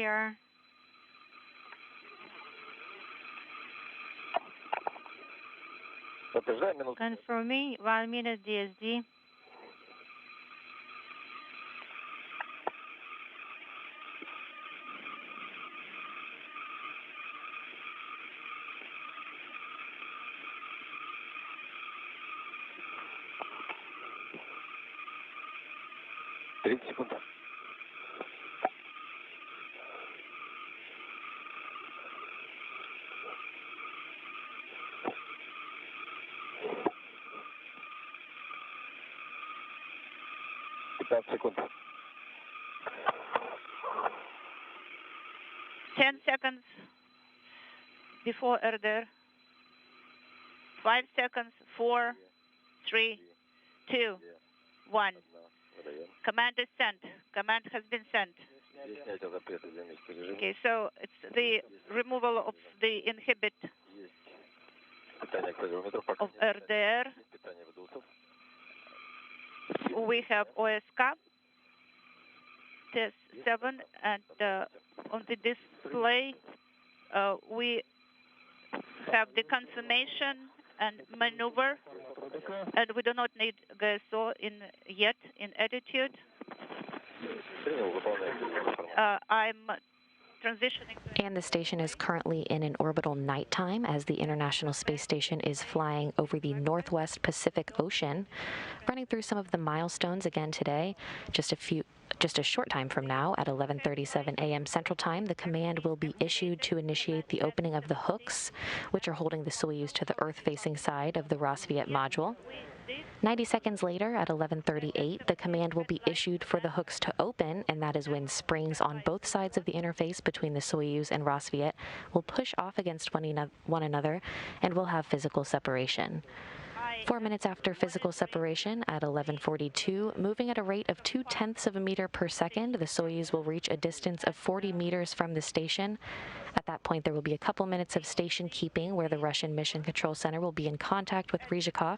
clear. Confirming 1 minute DSD. Секунд. 10 seconds before order. 5 seconds, 4, 3, 2, 1. Command is sent. Command has been sent. Okay, so it's the removal of the inhibit of RDR. We have OSK test 7, and on the display we have the confirmation and maneuver, and we do not need GSO yet in attitude. I'm transitioning. And the station is currently in an orbital nighttime as the International Space Station is flying over the Northwest Pacific Ocean. Running through some of the milestones again today, just a short time from now at 11:37 a.m. Central Time, the command will be issued to initiate the opening of the hooks, which are holding the Soyuz to the Earth-facing side of the Rassvet module. 90 seconds later, at 11:38, the command will be issued for the hooks to open, and that is when springs on both sides of the interface between the Soyuz and Rassvet will push off against one another and will have physical separation. 4 minutes after physical separation, at 11:42, moving at a rate of 0.2 of a meter per second, the Soyuz will reach a distance of 40 meters from the station. At that point, there will be a couple minutes of station keeping where the Russian Mission Control Center will be in contact with Ryzhikov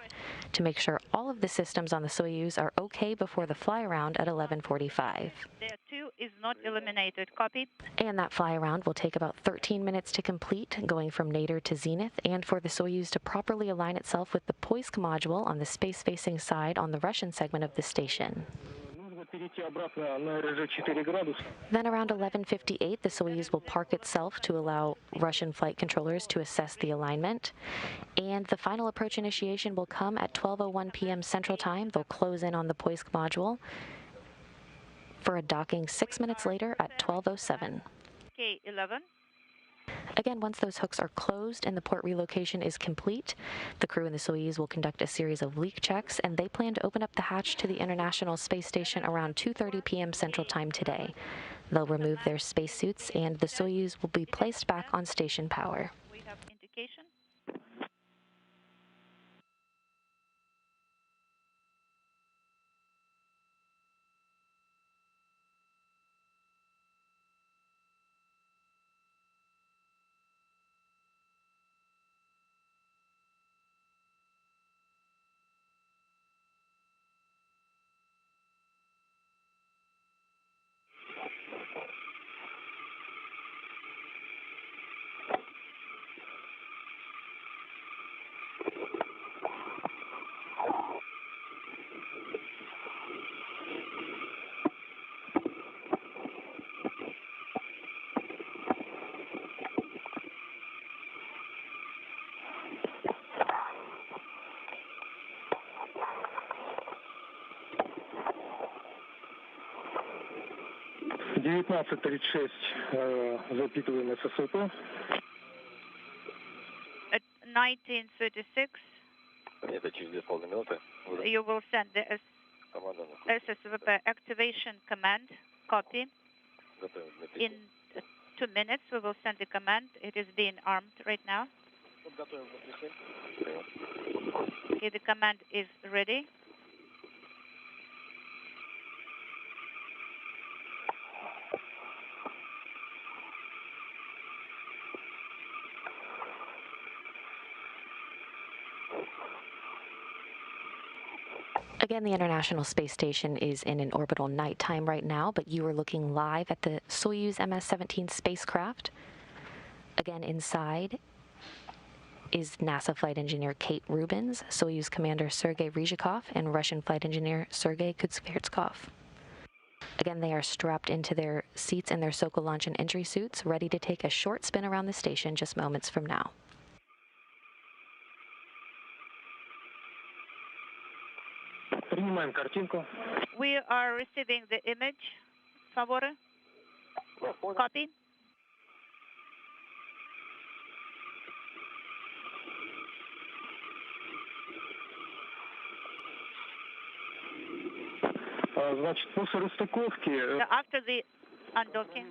to make sure all of the systems on the Soyuz are okay before the fly-around at 11:45. There too is not eliminated. Copy. And that fly-around will take about 13 minutes to complete, going from nadir to zenith, and for the Soyuz to properly align itself with the Poisk module on the space-facing side on the Russian segment of the station. Then around 11:58, the Soyuz will park itself to allow Russian flight controllers to assess the alignment. And the final approach initiation will come at 12:01 p.m. Central Time. They'll close in on the Poisk module for a docking 6 minutes later at 12:07. K11. Again, once those hooks are closed and the port relocation is complete, the crew in the Soyuz will conduct a series of leak checks, and they plan to open up the hatch to the International Space Station around 2:30 p.m. Central Time today. They'll remove their spacesuits, and the Soyuz will be placed back on station power. We have indication. Запитываем ССВП. At 19:36, you will send the SSVP activation command. Copy. In 2 minutes, we will send the command. It is being armed right now. Okay, the command is ready. Again, the International Space Station is in an orbital nighttime right now, but you are looking live at the Soyuz MS-17 spacecraft. Again, inside is NASA flight engineer Kate Rubins, Soyuz commander Sergey Ryzhikov, and Russian flight engineer Sergey Kud-Sverchkov. Again, they are strapped into their seats in their Sokol launch and entry suits, ready to take a short spin around the station just moments from now. We are receiving the image. Favore. Copy. After the undocking.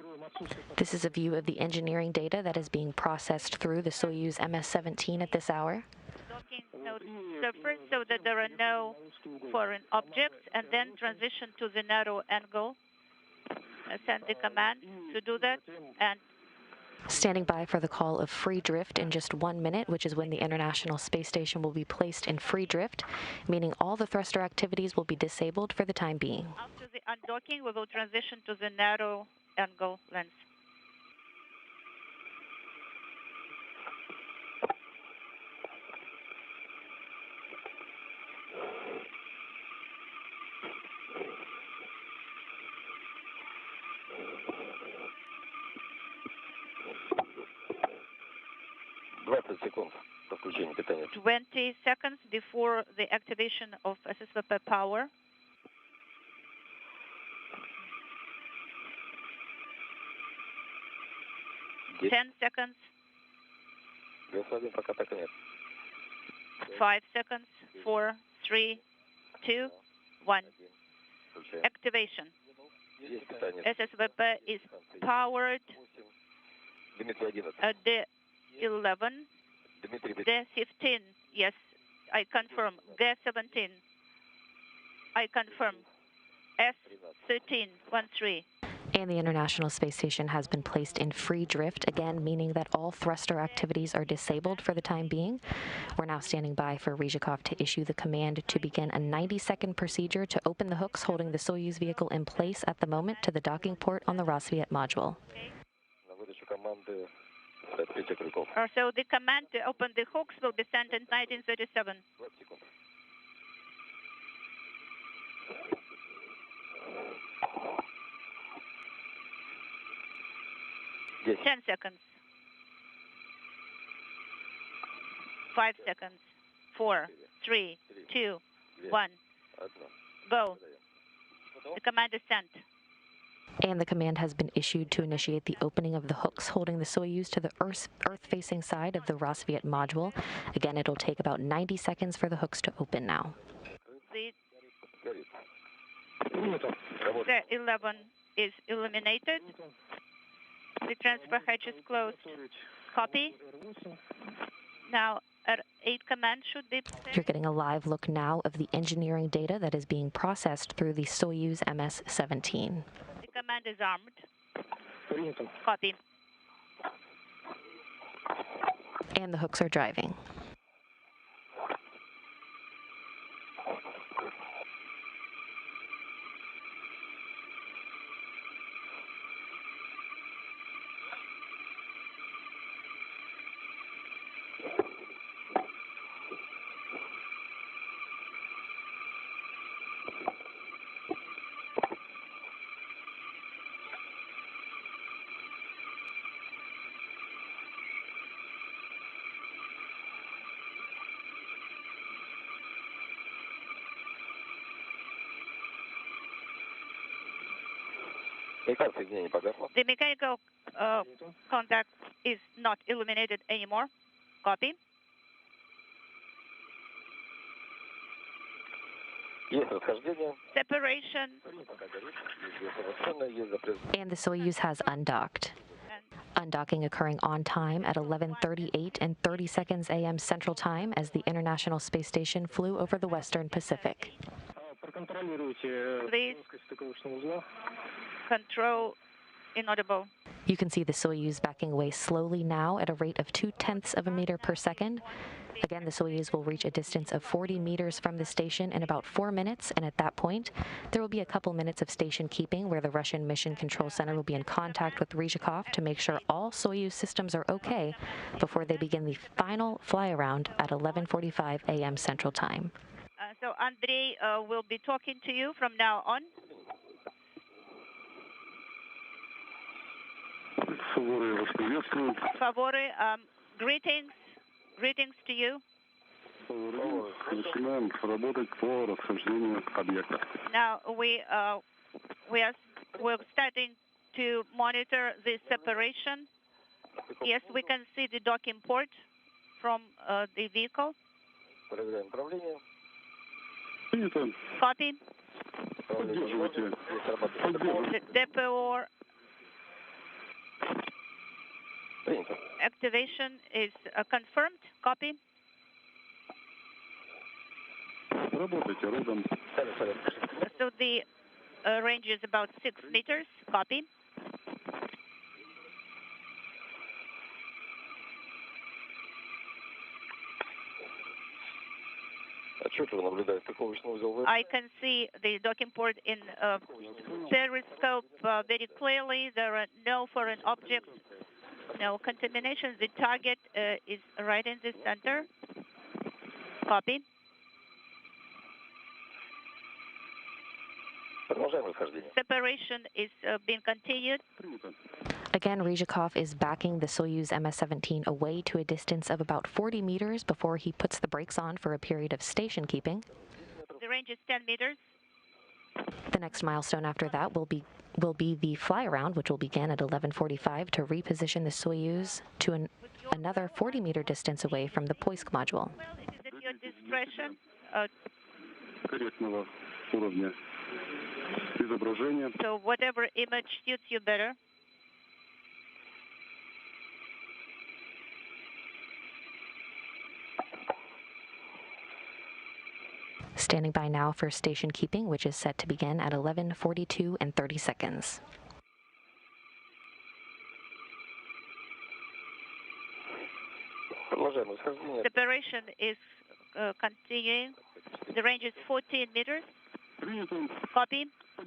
This is a view of the engineering data that is being processed through the Soyuz MS-17 at this hour. Docking nodes surface so that there are no foreign objects, and then transition to the narrow angle. Send the command to do that, and standing by for the call of free drift in just 1 minute, which is when the International Space Station will be placed in free drift, meaning all the thruster activities will be disabled for the time being. After the undocking, we will transition to the narrow angle lens. секунд до включения питания. 20 seconds before the activation of SSVP power. Десять. 10 seconds. +1, пока так и нет. 5 seconds. 4, 3, 2, 1. Activation. Есть питание. SSVP is powered Дмитрий 11. at the 11, Дмитрий, the 15, yes, I confirm, the 17, I confirm, S13, 13. And the International Space Station has been placed in free drift, again meaning that all thruster activities are disabled for the time being. We're now standing by for Ryzhikov to issue the command to begin a 90-second procedure to open the hooks holding the Soyuz vehicle in place at the moment to the docking port on the Rassvet module. So the command to open the hooks will be sent in 1937. 10 seconds. 5 seconds. 4, 3, 2, 1. Go. The command is sent. And the command has been issued to initiate the opening of the hooks holding the Soyuz to the Earth-facing side of the Rassvet module. Again, it'll take about 90 seconds for the hooks to open now. The 11 is illuminated. The transfer hatch is closed. Copy. Now, R8 command should be... You're getting a live look now of the engineering data that is being processed through the Soyuz MS-17. The command is armed. Copy. And the hooks are driving. The mechanical contact is not illuminated anymore. Copy. Separation. And the Soyuz has undocked. Undocking occurring on time at 11:38 and 30 seconds a.m. Central Time as the International Space Station flew over the Western Pacific. Please control inaudible. You can see the Soyuz backing away slowly now at a rate of 0.2 of a meter per second. Again, the Soyuz will reach a distance of 40 meters from the station in about 4 minutes, and at that point, there will be a couple minutes of station keeping where the Russian Mission Control Center will be in contact with Ryzhikov to make sure all Soyuz systems are okay before they begin the final fly-around at 11:45 a.m. Central Time. So Andrei will be talking to you from now on. Favore, greetings to you. Now we're starting to monitor the separation. Yes, we can see the docking port from the vehicle. Copy. The depot activation is confirmed. Copy. So the range is about 6 meters. Copy. I can see the docking port in periscope very clearly. There are no foreign objects, no contamination. The target is right in the center. Copy. Separation is being continued. Again, Ryzhikov is backing the Soyuz MS-17 away to a distance of about 40 meters before he puts the brakes on for a period of station keeping. The range is 10 meters. The next milestone after that will be the fly-around, which will begin at 11:45 to reposition the Soyuz to another 40-meter distance away from the Poisk module. Well, it is at your discretion. So whatever image suits you better. Standing by now for station keeping, which is set to begin at 11:42 and 30 seconds. Separation is continuing. The range is 14 meters. Copy. So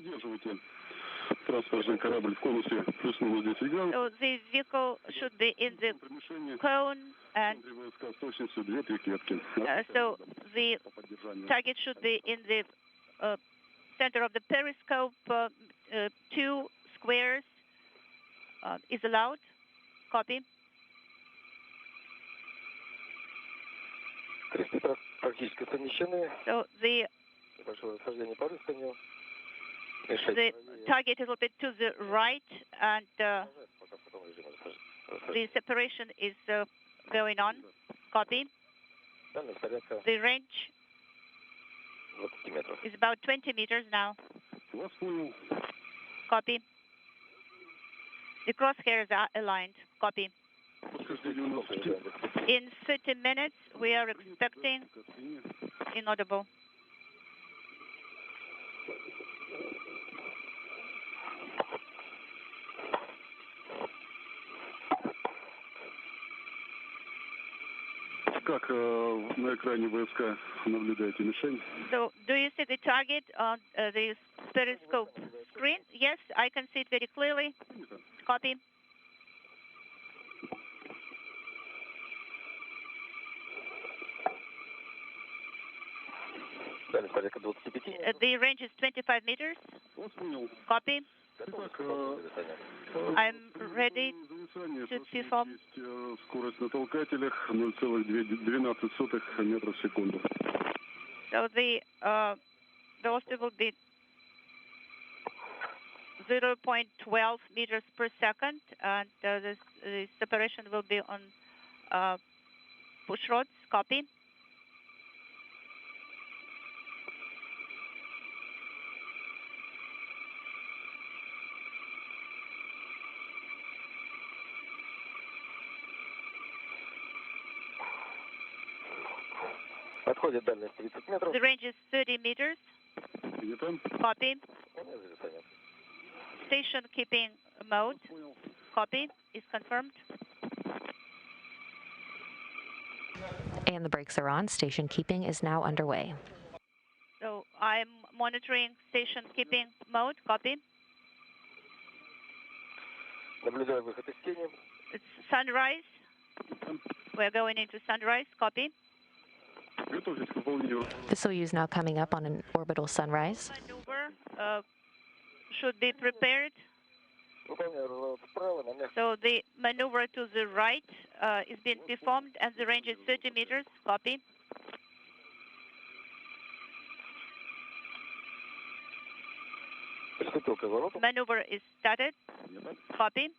the vehicle should be in the cone, and so the target should be in the center of the periscope. 2 squares is allowed. Copy. So the target is a little bit to the right, and the separation is going on. Copy. The range is about 20 meters now. Copy. The crosshairs are aligned. Copy. In 30 minutes, we are expecting inaudible. So, do you see the target on the periscope screen? Yes, I can see it very clearly. Copy. The range is 25 meters. Copy. I'm ready to perform. So the velocity will be 0.12 meters per second, and the separation will be on push rods. Copy. The range is 30 meters. Copy. Station keeping mode. Copy. Is confirmed. And the brakes are on. Station keeping is now underway. So I'm monitoring station keeping mode. Copy. Наблюдаю выход из тени. It's sunrise. We're going into sunrise. Copy. The Soyuz now coming up on an orbital sunrise. Maneuver should be prepared. Выполняю разворот вправо на мягкий. So the maneuver to the right is being performed and the range is 30 meters. Copy. Приступил к развороту. Maneuver is started. Copy.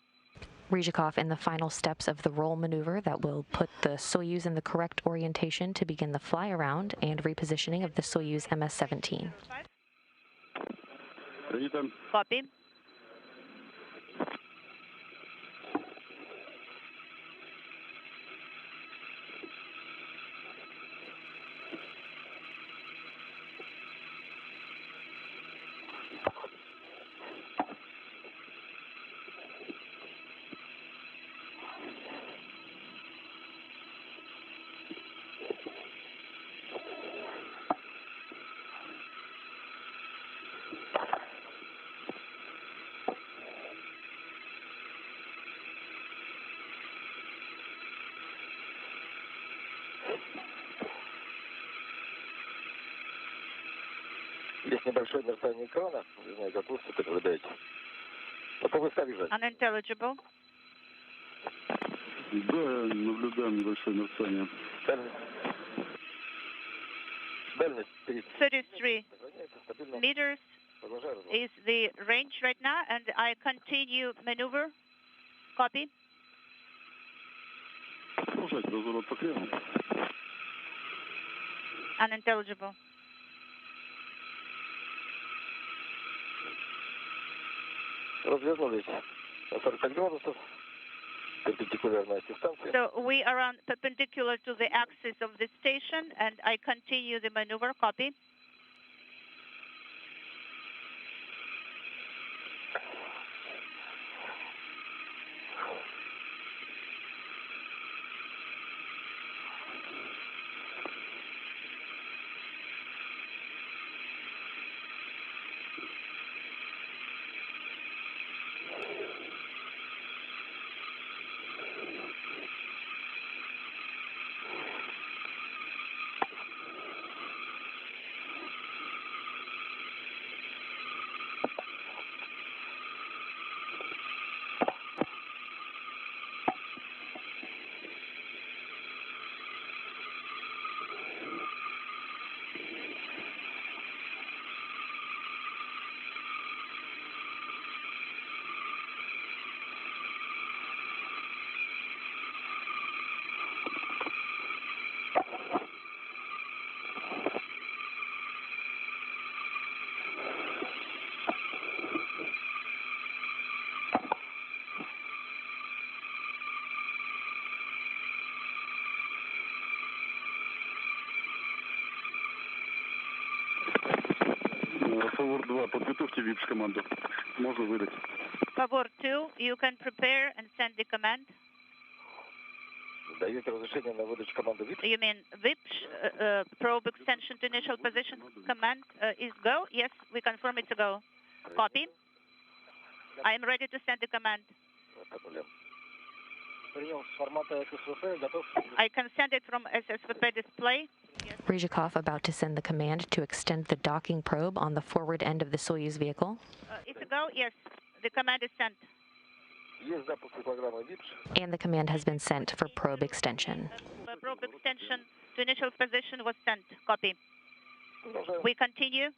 Ryzhikov in the final steps of the roll maneuver that will put the Soyuz in the correct orientation to begin the fly around and repositioning of the Soyuz MS-17. Copy. Есть небольшое мерцание экрана. Не знаю, как вы это наблюдаете. Попробуй вижу. Unintelligible. Да, наблюдаем небольшое мерцание. Дальность 33 meters is the range right now, and I continue maneuver. Copy. Продолжать разворот по кривому. Unintelligible. Развернулись на 45 градусов. Perpendicular оси станции. So we are on perpendicular to the axis of the station, and I continue the maneuver. Copy. Фавор 2, подготовьте ВИПШ-команду. Можно выдать. Favor 2, you can prepare and send the command. Даете разрешение на выдачу команды ВИП? You mean VIPS, probe extension to initial position command is go? Yes, we confirm it's a go. Copy. I am ready to send the command. I can send it from SSVP display. Ryzhikov about to send the command to extend the docking probe on the forward end of the Soyuz vehicle. It's a go? Yes, the command is sent. And the command has been sent for probe extension. Probe extension to initial position was sent. Copy. We continue.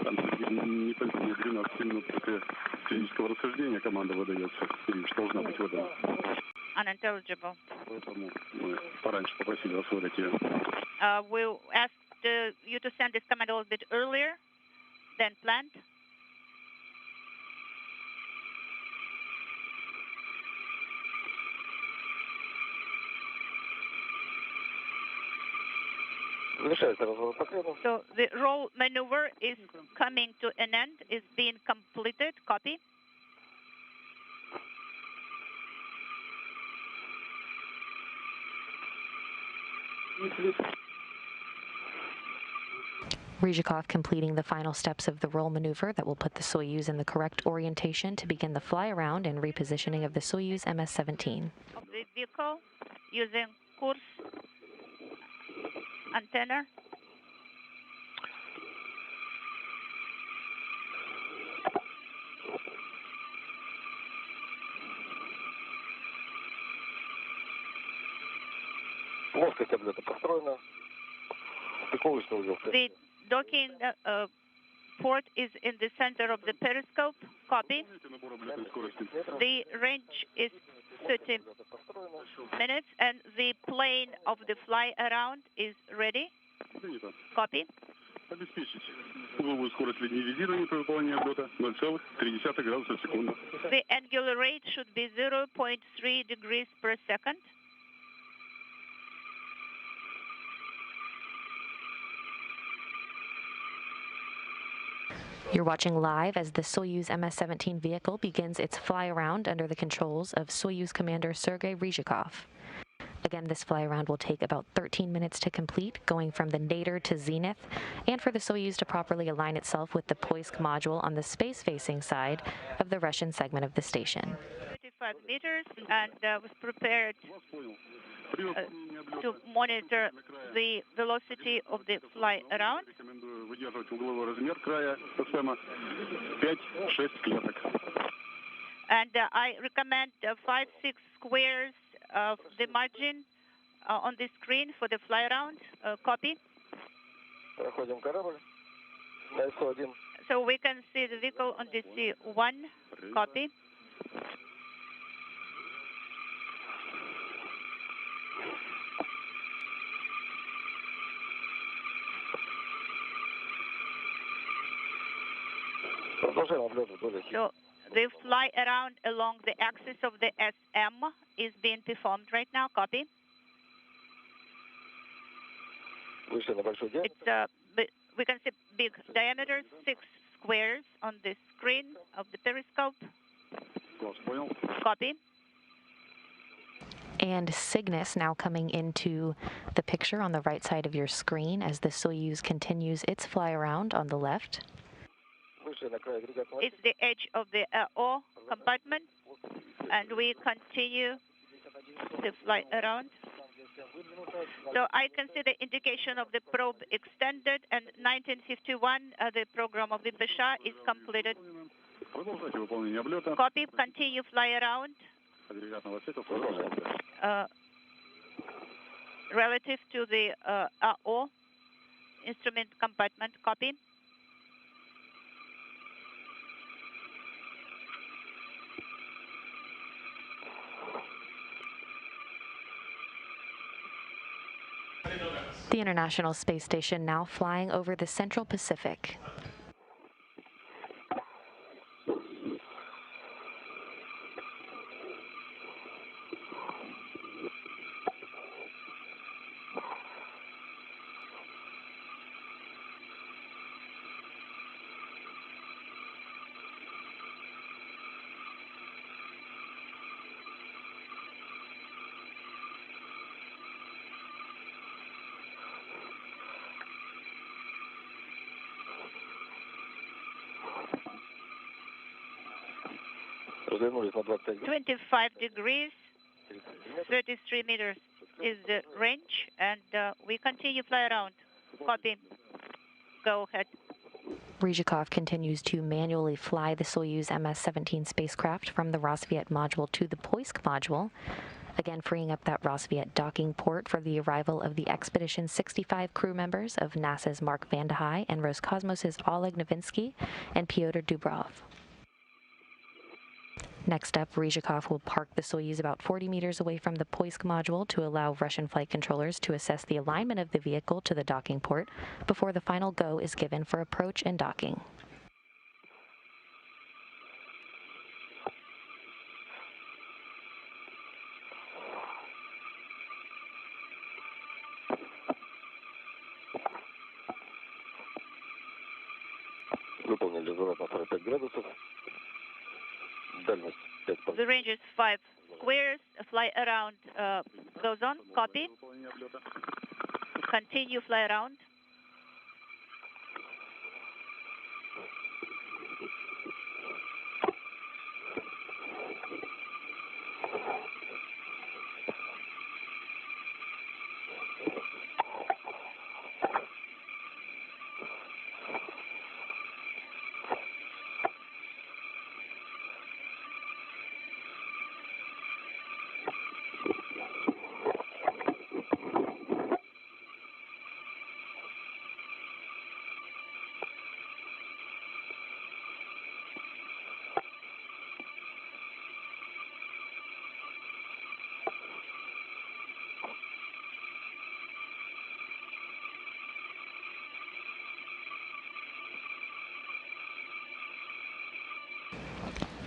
Там не позднее 12 минут после физического расхождения команда выдается, и должна быть выдана. Unintelligible. Поэтому мы пораньше попросили вас выдать ее. We asked you to send this command a little bit earlier than planned. So the roll maneuver is coming to an end, is being completed. Copy. Ryzhikov completing the final steps of the roll maneuver that will put the Soyuz in the correct orientation to begin the fly around and repositioning of the Soyuz MS-17. Of the vehicle using course antenna. The docking port is in the center of the periscope. Copy. The range is 30 minutes, and the plane of the fly around is ready. Copy. The angular rate should be 0.3 degrees per second. You're watching live as the Soyuz MS-17 vehicle begins its fly-around under the controls of Soyuz commander Sergey Ryzhikov. Again, this fly-around will take about 13 minutes to complete, going from the nadir to zenith, and for the Soyuz to properly align itself with the Poisk module on the space-facing side of the Russian segment of the station. 35 meters, and was prepared to monitor the velocity of the fly around. And I recommend 5-6 squares of the margin on the screen for the fly around. Copy. So we can see the vehicle on the C1. Copy. So the fly around along the axis of the SM is being performed right now. Copy. It's we can see big diameters, 6 squares on the screen of the periscope. Copy. And Cygnus now coming into the picture on the right side of your screen as the Soyuz continues its fly around on the left. It's the edge of the O compartment, and we continue the fly around. So I can see the indication of the probe extended, and 1951, the program of the Basha is completed. Copy, continue fly around relative to the AO instrument compartment. Copy. The International Space Station now flying over the Central Pacific. – 25 degrees, 33 meters is the range, and we continue fly around. Copy. Go ahead. Ryzhikov continues to manually fly the Soyuz MS-17 spacecraft from the Rassvet module to the Poisk module, again freeing up that Rassvet docking port for the arrival of the Expedition 65 crew members of NASA's Mark Vande Hei and Roscosmos's Oleg Novinsky and Pyotr Dubrov. Next up, Ryzhikov will park the Soyuz about 40 meters away from the Poisk module to allow Russian flight controllers to assess the alignment of the vehicle to the docking port before the final go is given for approach and docking. Выполнили разворот на 45 градусов. Дальность 5 по... The range is 5 squares. Fly around goes on. Copy. Continue fly around.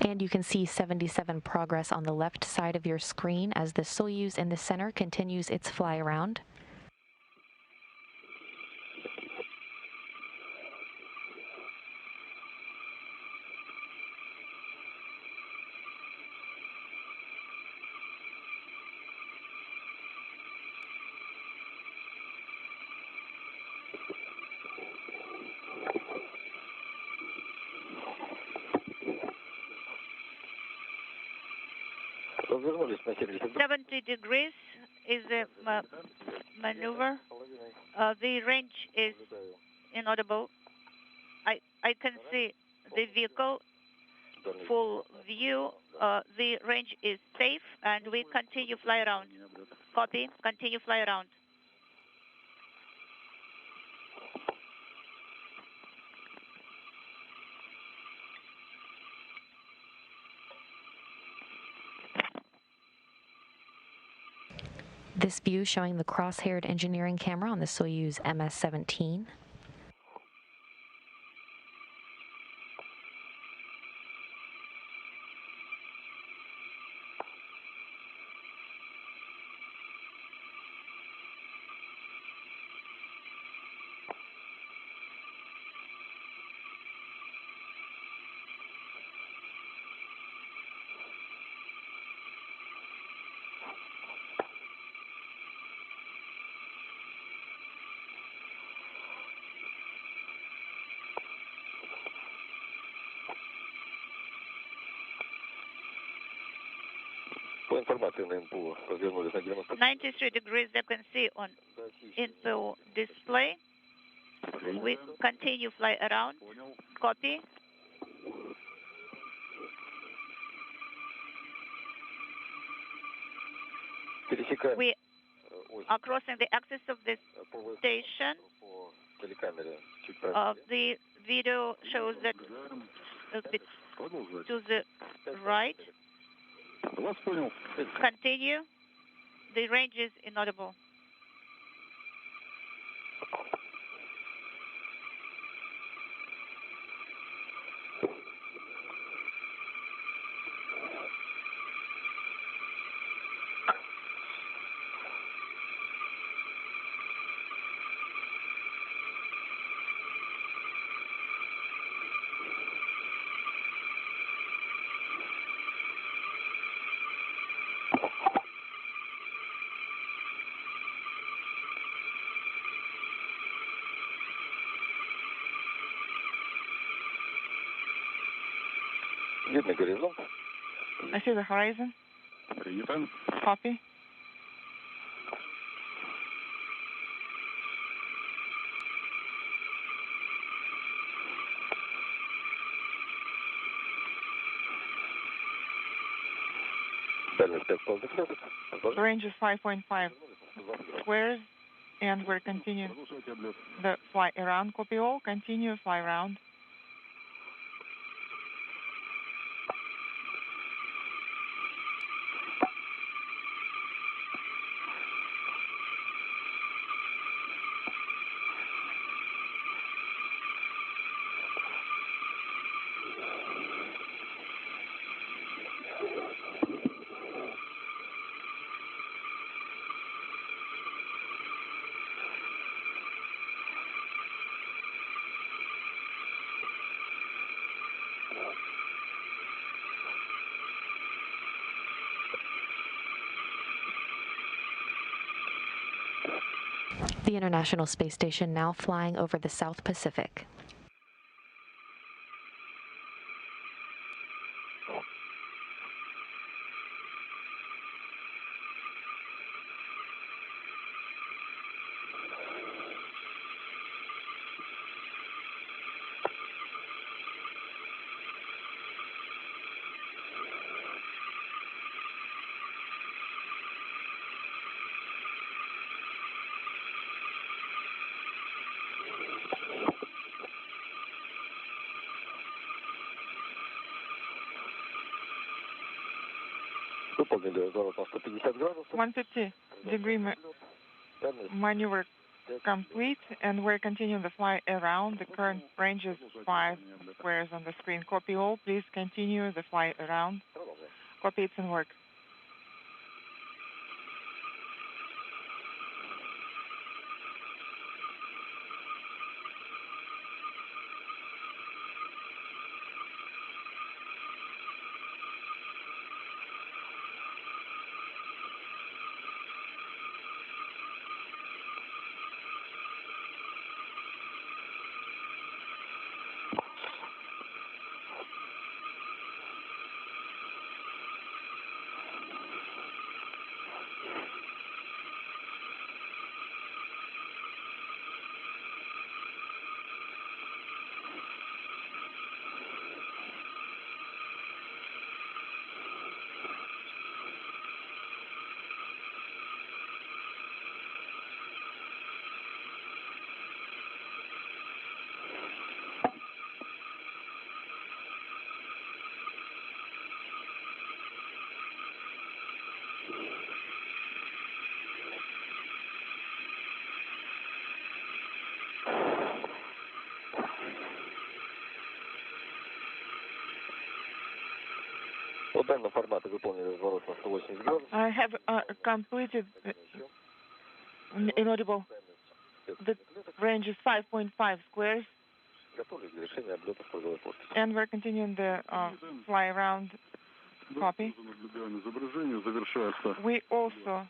And you can see 77 progress on the left side of your screen as the Soyuz in the center continues its fly around. Развернулись на 70 70 degrees is the maneuver. The range is inaudible. I can see the vehicle full view. The range is safe, and we continue fly around. Copy. Continue fly around. This view showing the cross-haired engineering camera on the Soyuz MS-17. По информации на НПУ развернулись на 90. 93 degrees you can see on info display. We continue fly around. Copy. Пересекаем We are crossing the axis of this station. по телекамере чуть The video shows that a bit to the right. Вас понял. Continue. The range is inaudible. Видно горизонт. I see the horizon. Принято. Copy. Дальность 5,5 градусов. The range is 5.5 squares, and we're continuing the fly around. Copy all. Continue fly around. The International Space Station now flying over the South Pacific. Выполнили разворот на 150 градусов. 150-degree maneuver complete, and we're continuing the fly around. The current range is 5 squares on the screen. Copy all. Please continue the fly around. Copy, it's in work. I have completed inaudible. The range is 5.5 squares. And we're continuing the fly around. Copy. We also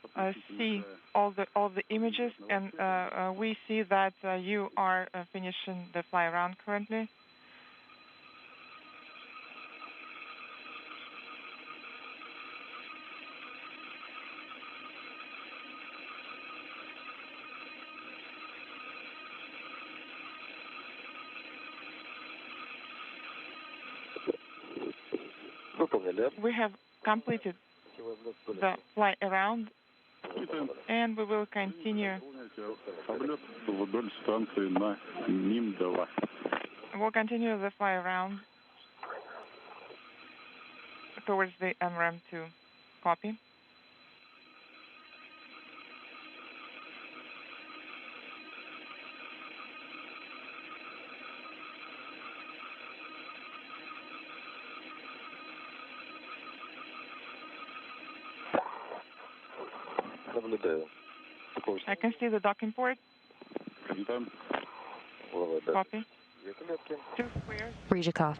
see all the images, and we see that you are finishing the fly around currently. We have completed the fly around, and we will continue. We'll continue the fly around towards the MRAM-2. Copy. I can see the docking port. Copy. 2 squares. Ryzhikov.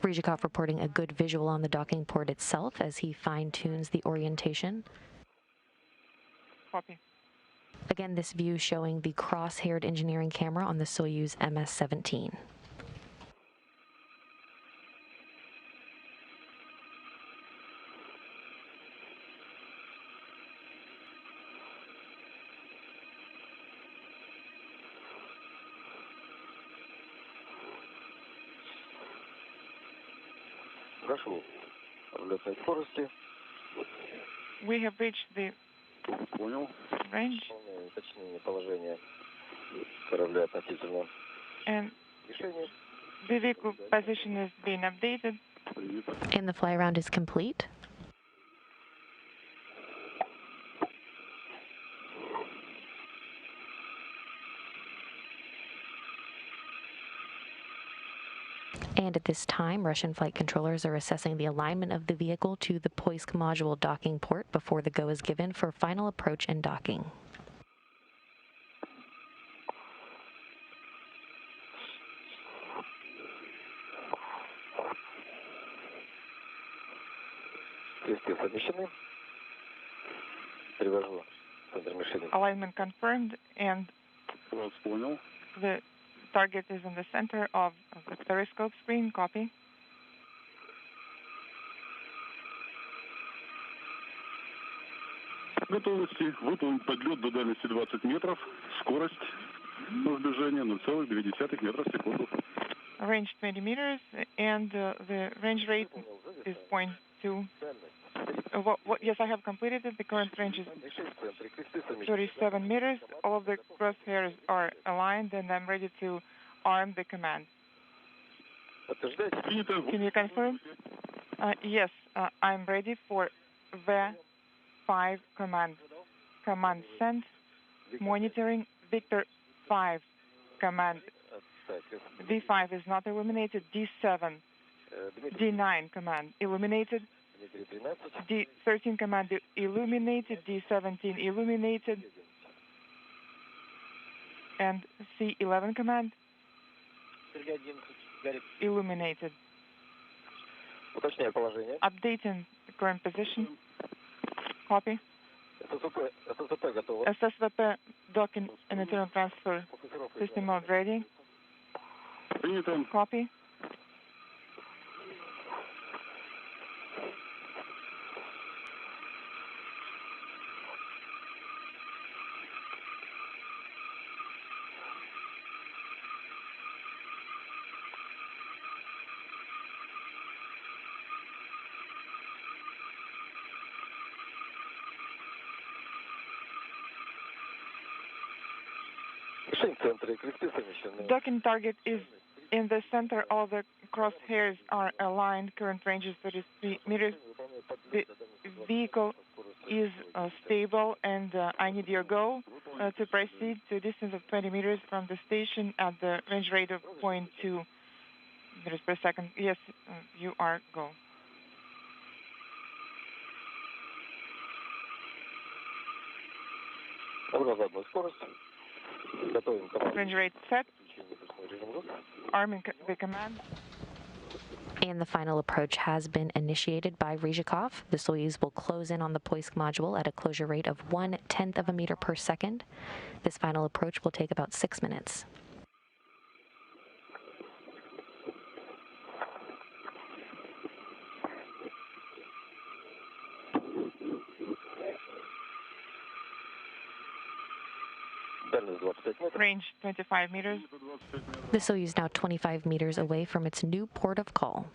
Ryzhikov reporting a good visual on the docking port itself as he fine-tunes the orientation. Copy. Again, this view showing the cross-haired engineering camera on the Soyuz MS-17. We have reached the range, and the vehicle position is being updated. And the fly around is complete. And at this time, Russian flight controllers are assessing the alignment of the vehicle to the Poisk module docking port before the go is given for final approach and docking. Alignment confirmed, and the target is in the center of the periscope screen. Copy. Готовности. Выполнить подлет до дальности 20 метров. Скорость сближения 0,2 метра в секунду. Range 20 meters, and the range rate is 0.2. Yes, I have completed it. The current range is 37 meters. All of the crosshairs are aligned, and I'm ready to arm the command. Can you confirm? Yes, I'm ready for V5 command. Command sent. Monitoring Victor 5 command. V5 is not illuminated. D7. D9 command illuminated. D13 command illuminated. D17 illuminated. And C11 command illuminated. Updating the current position. Copy. SSVP docking and internal transfer system mode ready. Copy. Docking target is in the center. All the crosshairs are aligned. Current range is 33 meters. The vehicle is stable, and I need your go to proceed to a distance of 20 meters from the station at the range rate of 0.2 meters per second. Yes, you are go. Range rate set. Arming the command. And the final approach has been initiated by Ryzhikov. The Soyuz will close in on the Poisk module at a closure rate of 1/10 of a meter per second. This final approach will take about 6 minutes. Range 25 meters. The Soyuz now 25 meters away from its new port of call.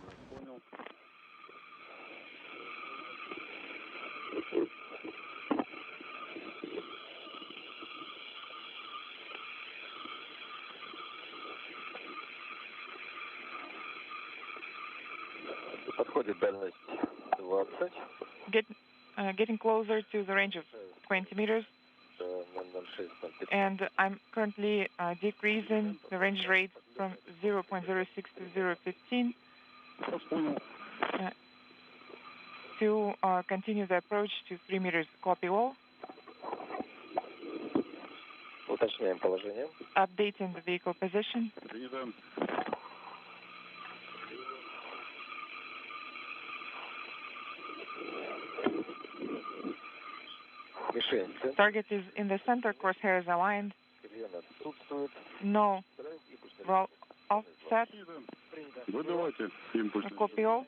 Getting closer to the range of 20 meters. And I'm currently decreasing the range rate from 0.06 to 0.15 to continue the approach to 3 meters. Copy all. Updating the vehicle position. Target is in the center, crosshairs aligned. No. Well, offset. Copy all.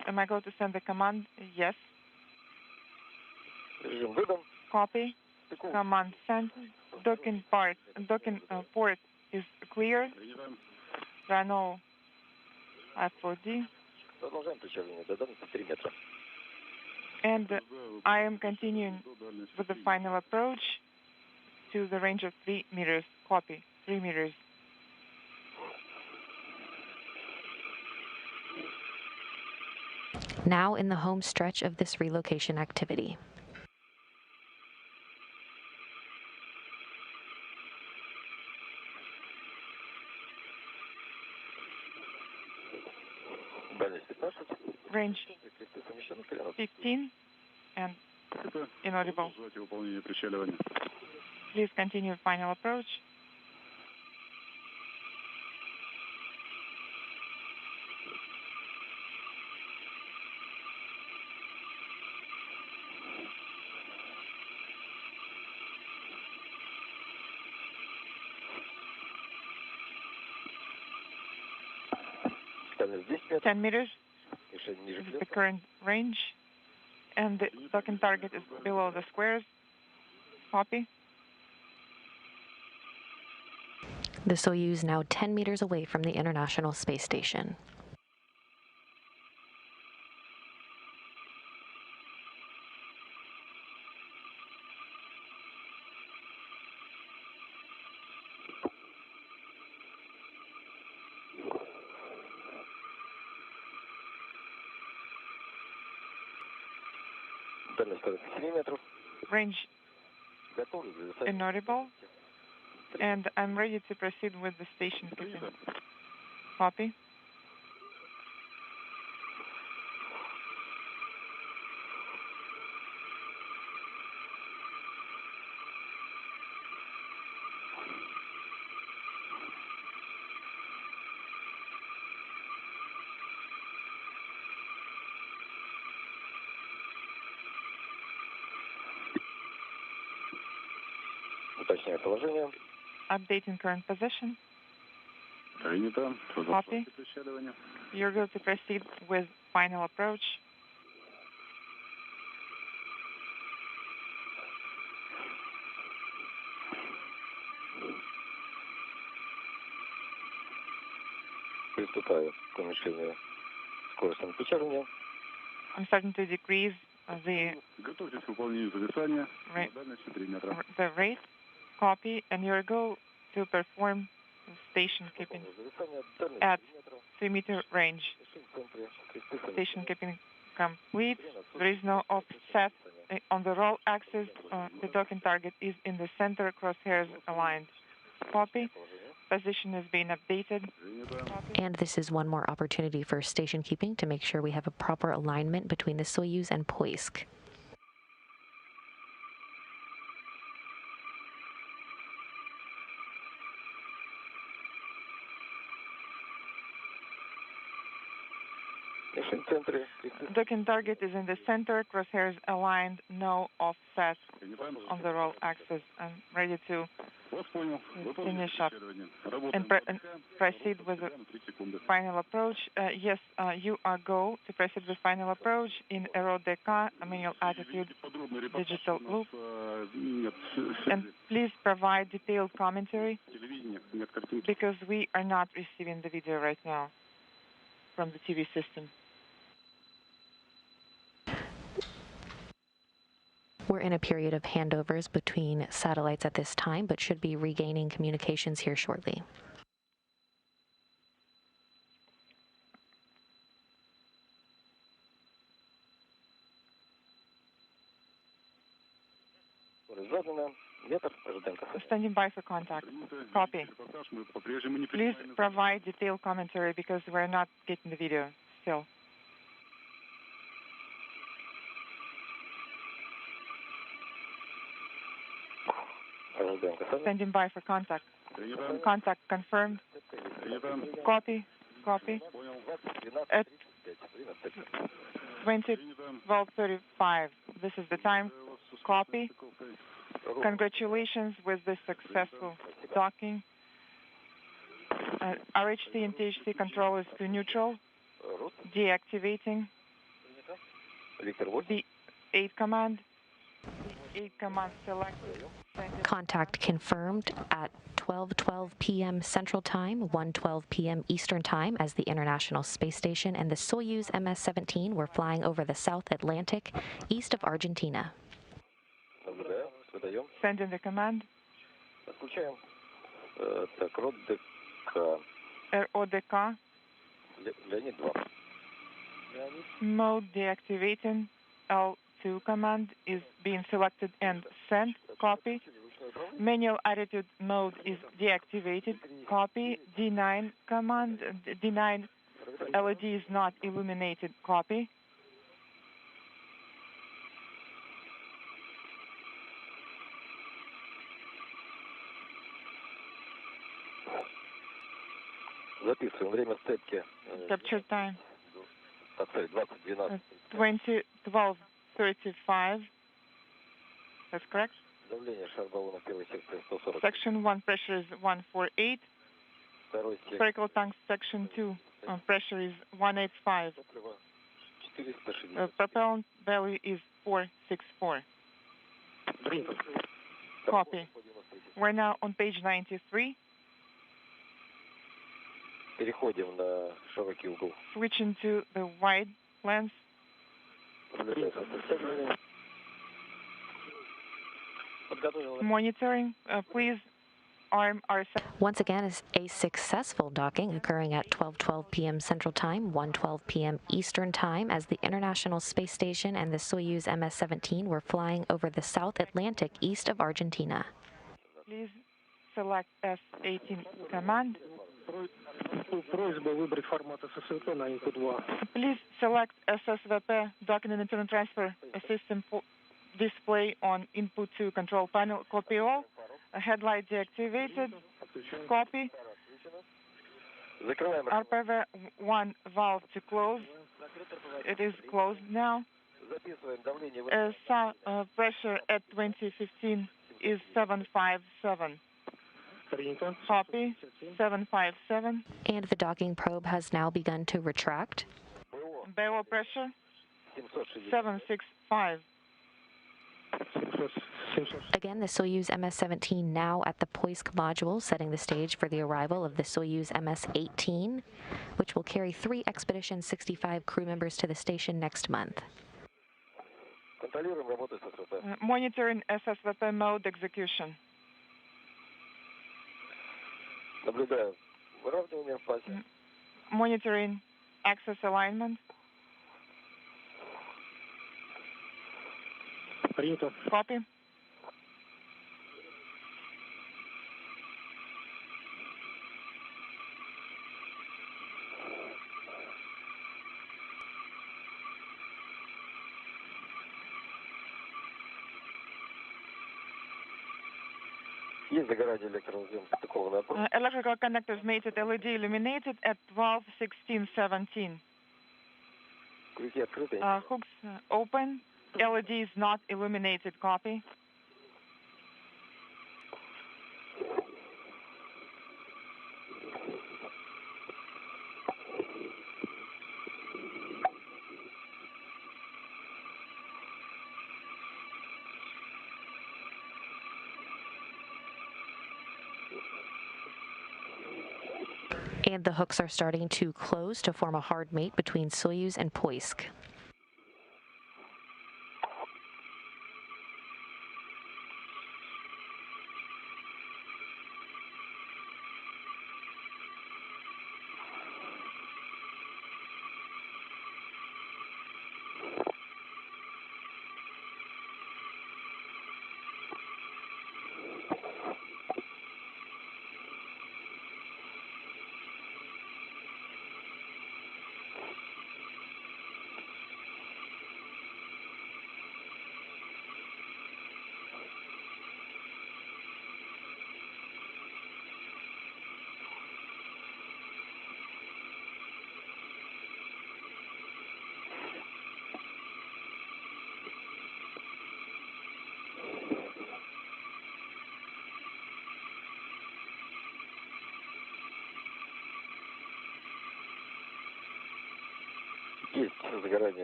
Am I going to send the command? Yes. Copy. Command sent. Docking port is clear. Renault I4D. And I am continuing with the final approach to the range of 3 meters. Copy. 3 meters. Now in the home stretch of this relocation activity. Range 15 and inaudible. Please continue final approach. 10 meters is the current range, and the docking target is below the squares. Copy. The Soyuz now 10 meters away from the International Space Station. Range inaudible, and I'm ready to proceed with the station keeping. Copy. Updating current position. Copy. You're going to proceed with final approach. I'm starting to decrease the rate. Copy, and you're going to perform station keeping at 3-meter range. Station keeping complete. There is no offset on the roll axis. The docking target is in the center, crosshairs aligned. Copy. Position is being updated. Copy. And this is one more opportunity for station keeping to make sure we have a proper alignment between the Soyuz and Poisk. Docking target is in the center, crosshairs aligned, no offset on the roll axis. I'm ready to finish up and proceed with the final approach. Yes, you are go to proceed with final approach in RODK, manual attitude, digital loop. And please provide detailed commentary because we are not receiving the video right now from the TV system. We're in a period of handovers between satellites at this time, but should be regaining communications here shortly. Standing by for contact. Copy. Please provide detailed commentary because we're not getting the video still. Standing by for contact. Contact confirmed. Copy. Copy. At 12:35. This is the time. Copy. Congratulations with the successful docking. RHT and THC control is to neutral. Deactivating. The 8 command. 8 command selected. Contact confirmed at 12:12 p.m. Central Time, 1:12 p.m. Eastern Time, as the International Space Station and the Soyuz MS-17 were flying over the South Atlantic, east of Argentina. Send in the command. RODK. Mode deactivating. L2 command is being selected and sent. Copy. Manual attitude mode is deactivated. Copy. D9 command. D9 LED is not illuminated. Copy. Capture time. 12:35. That's correct. Section 1 pressure is 148. Spherical tank section 2 pressure is 185. Propellant value is 464. Copy. We're now on page 93. Переходим на широкий угол. Switching to the wide lens. Monitoring, please arm ourselves. Once again, is a successful docking occurring at 12:12 p.m. Central Time, 1:12 p.m. Eastern Time, as the International Space Station and the Soyuz MS-17 were flying over the South Atlantic east of Argentina. Please select S-18 command. Please select SSVP docking and internal transfer system display on input to control panel. Copy all. Headlight deactivated. Copy. RPV-1 valve to close. It is closed now. Pressure at 2015 is 757. Copy. 757. And the docking probe has now begun to retract. BO pressure 765. Again, the Soyuz MS-17 now at the Poisk module, setting the stage for the arrival of the Soyuz MS-18, which will carry 3 Expedition 65 crew members to the station next month. Monitoring SSVP mode execution. Monitoring axis alignment. Copy. Electrical connectors mated LED illuminated at 12:16:17. Hooks open. LED is not illuminated. Copy. And the hooks are starting to close to form a hard mate between Soyuz and Poisk.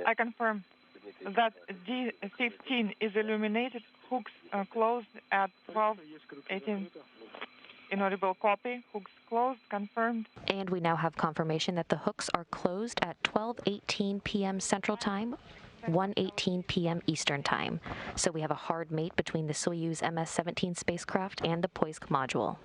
I confirm that D15 is illuminated. Hooks closed at 12:18. Inaudible copy. Hooks closed. Confirmed. And we now have confirmation that the hooks are closed at 12:18 p.m. Central Time, 1:18 p.m. Eastern Time. So we have a hard mate between the Soyuz MS-17 spacecraft and the Poisk module.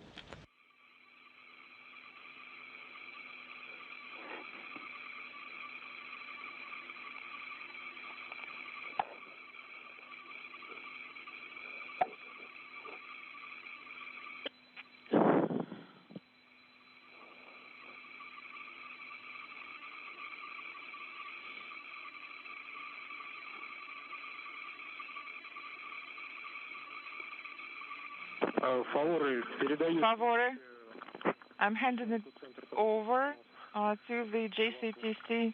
Favore, I'm handing it over to the JCTC.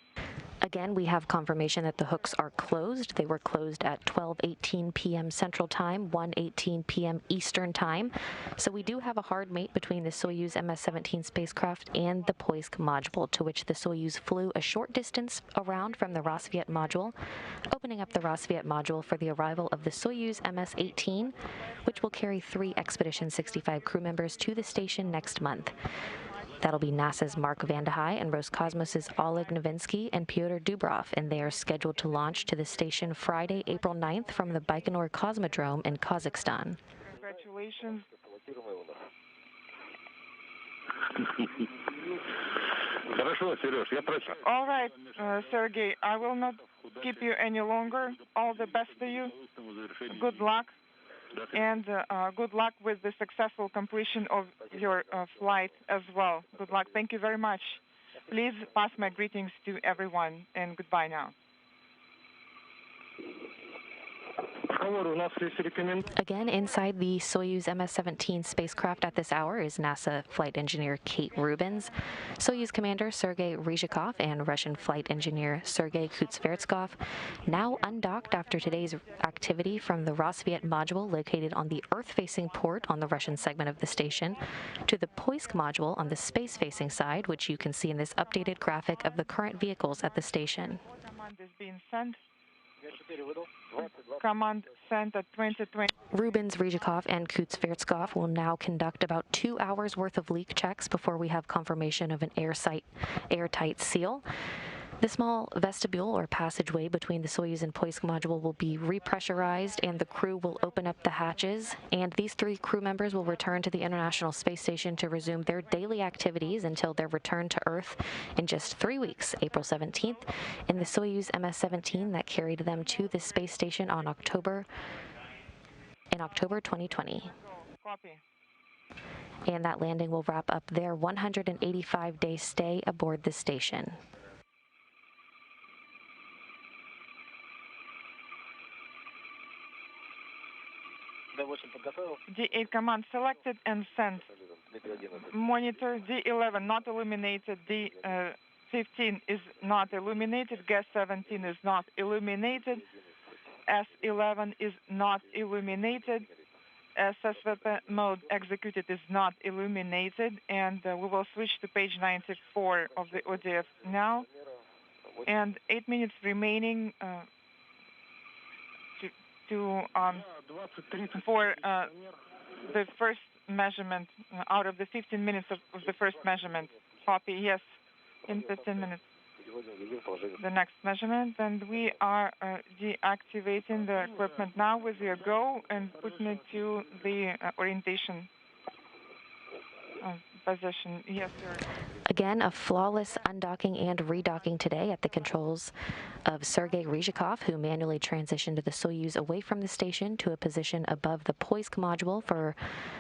Again, we have confirmation that the hooks are closed. They were closed at 12:18 p.m. Central Time, 1:18 p.m. Eastern Time. So we do have a hard mate between the Soyuz MS-17 spacecraft and the Poisk module, to which the Soyuz flew a short distance around from the Rassvet module, opening up the Rassvet module for the arrival of the Soyuz MS-18, which will carry 3 Expedition 65 crew members to the station next month. That'll be NASA's Mark Vande Hei and Roscosmos's Oleg Novinsky and Pyotr Dubrov, and they are scheduled to launch to the station Friday, April 9th from the Baikonur Cosmodrome in Kazakhstan. Congratulations. All right, Sergey, I will not keep you any longer. All the best to you. Good luck. And good luck with the successful completion of your flight as well. Good luck. Thank you very much. Please pass my greetings to everyone, and goodbye now. Again, inside the Soyuz MS-17 spacecraft at this hour is NASA flight engineer Kate Rubins, Soyuz commander Sergey Ryzhikov, and Russian flight engineer Sergey Kud-Sverchkov, now undocked after today's activity from the Rassvet module located on the Earth-facing port on the Russian segment of the station, to the Poisk module on the space-facing side, which you can see in this updated graphic of the current vehicles at the station. Command is being sent. Command sent at 2020. Rubins, Ryzhikov, and Kud-Sverchkov will now conduct about 2 hours worth of leak checks before we have confirmation of an airtight seal. The small vestibule or passageway between the Soyuz and Poisk module will be repressurized, and the crew will open up the hatches, and these 3 crew members will return to the International Space Station to resume their daily activities until their return to Earth in just 3 weeks, April 17th, in the Soyuz MS-17 that carried them to the space station in October 2020. Copy. And that landing will wrap up their 185-day stay aboard the station. D8 command selected and sent. Monitor D11 not illuminated. D15 is not illuminated. Gas 17 is not illuminated. S11 is not illuminated. SSVP mode executed is not illuminated. And we will switch to page 94 of the ODF now. And 8 minutes remaining for the first measurement out of the 15 minutes of the first measurement. Copy, yes, in 15 minutes. The next measurement, and we are deactivating the equipment now with your go and putting it to the orientation position. Yes, sir. Again, a flawless undocking and redocking today at the controls of Sergey Ryzhikov, who manually transitioned the Soyuz away from the station to a position above the Poisk module for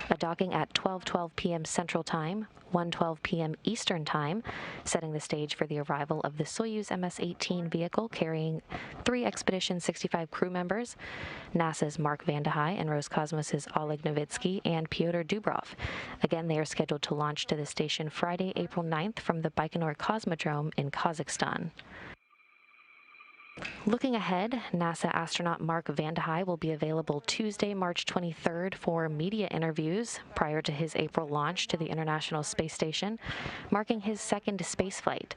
a docking at 12:12 p.m. Central Time, 1:12 p.m. Eastern Time, setting the stage for the arrival of the Soyuz MS-18 vehicle carrying 3 Expedition 65 crew members, NASA's Mark Vande Hei and Roscosmos's Oleg Novinsky and Pyotr Dubrov. Again, they are scheduled to launch to the station Friday, April 9th from the Baikonur Cosmodrome in Kazakhstan. Looking ahead, NASA astronaut Mark Vande Hei will be available Tuesday, March 23rd for media interviews prior to his April launch to the International Space Station, marking his 2nd spaceflight.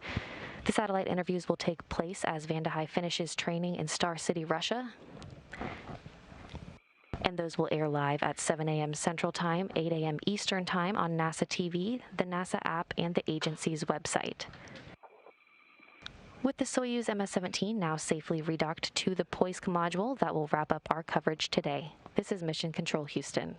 The satellite interviews will take place as Vande Hei finishes training in Star City, Russia, and those will air live at 7 a.m. Central Time, 8 a.m. Eastern Time on NASA TV, the NASA app, and the agency's website. With the Soyuz MS-17 now safely redocked to the Poisk module, that will wrap up our coverage today. This is Mission Control Houston.